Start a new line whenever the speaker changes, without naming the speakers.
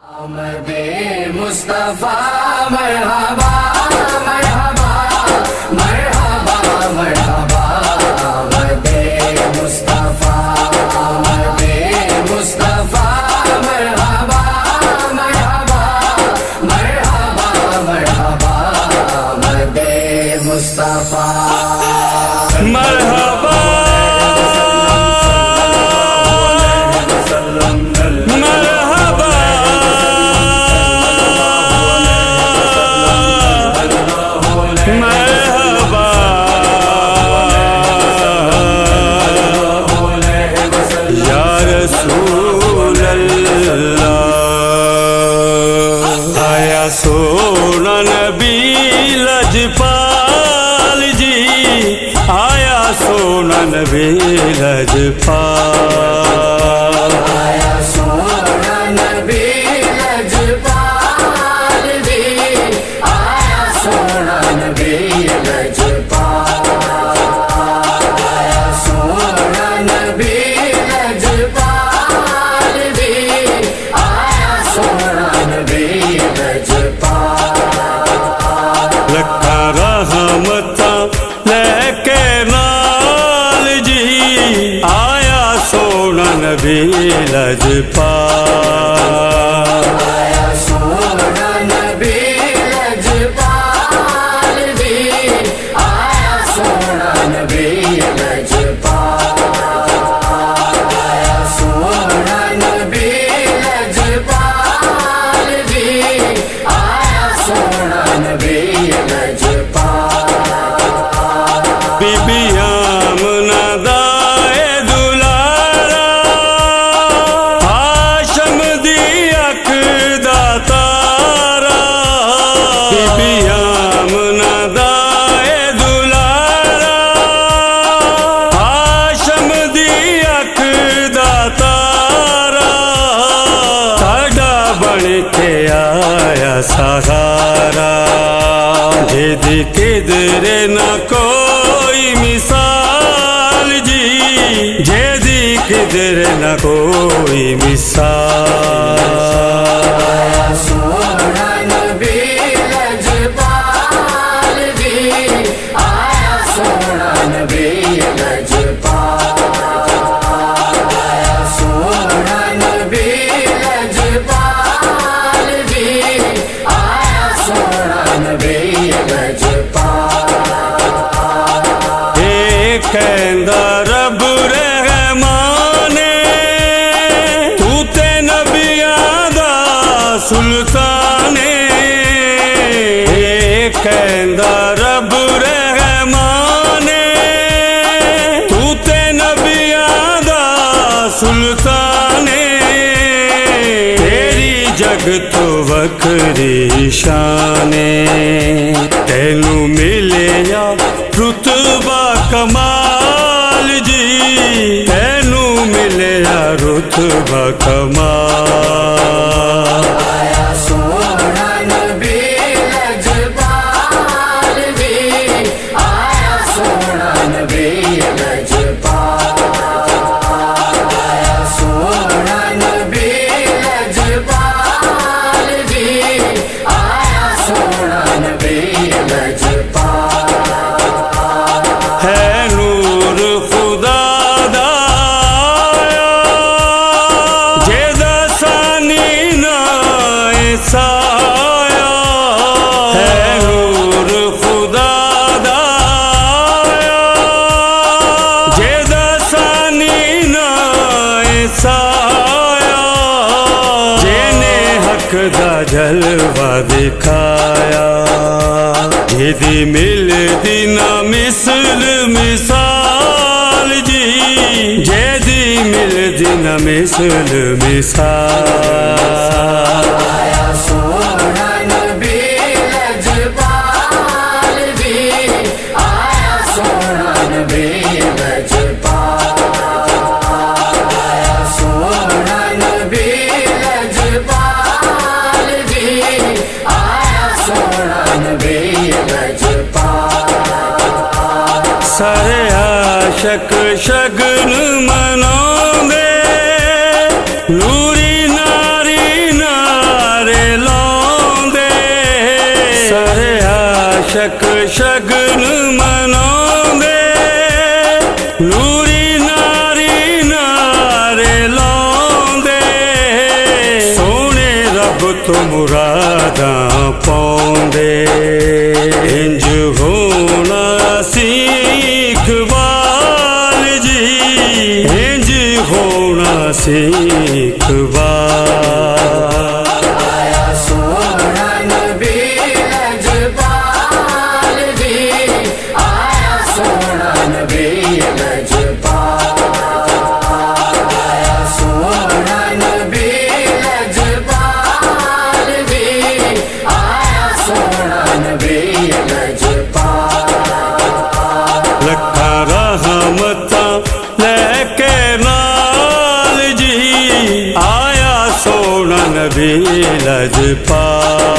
आमदे मुस्तफा मरहबा मरहबा मरहबा मरहबा आमदे मुस्तफा मरहबा मरहबा मरहबा मरहबा आमदे मुस्तफा
मरहबा सोना नबी लजपाल जी आया, सोना नबी लजपाल
आया, सोना नबी लजपाल जी आया, सोना नबी लजपाल आया, सोना नबी लजपाल जी आया, सोना नबी
लखा रहमता लेके नाल जी आया, सोना नबी लजपाल
आया, सोना नबी लजपाल जी आया, सोना नबी लजपाल आया, सोना नबी लजपाल जी आया, सोना नबी
बीबी आमना दाए दुलारा हाशम दी अख दा तारा, बीबी आमना दाए दुलारा हाशम दी अख दा तारा, साडा बन के आया सहारा, जिदी किधरे न कोई मिसाल जी, जिदी किधरे न कोई मिसाल।
आया, सोना नबी लजपाल जी आया, सोना नबी लजपाल आया, सोना नबी लजपाल जी आया, सोना नबी
कहंदा रब रहमाने तू ते नबियां दा सुल्ताने, कहंदा रब रहमाने तू ते नबियां दा सुल्ताने, तेरी जग तो वखरी शाने, तेनू मिले या रुतबा कमाल जी, तेनू मिले या रुतबा कमाल।
आया, सोना नबी लजपाल जी आया, सोना नबी लजपाल आया, सोना नबी लजपाल जी आया, सोना नबी लजपाल है
नूर खुदा दा आया, जेदा सानी ना साया, है नूर खुदा दा आया, जेदा सानी ना साया, जेने हक दा जलवा दिखाया, जिदी मिलदी ना मिसल मिसाल जी, जेदी मिलदी ना मिसल मिसाल।
आया, सोना नबी लजपाल जी आया, सोना नबी लजपाल आया, सोना नबी लजपाल जी आया, सोना नबी लजपाल
सारे आशक शगन मनाउंदे, नूरी नारी ना आशक शगन मनाउंदे नूरी नारी नारे लाउंदे सोने रब तो मुरादां पाउंदे इंज होना सी इकबाल जी इंज होना सी इकबाल
आया सोना नबी लजपाल जी आया सोना नबी लजपाल आया सोना नबी लजपाल जी आया सोना नबी लजपाल
लखा रहमतां लैके नाल जी आया सोना नबी लजपाल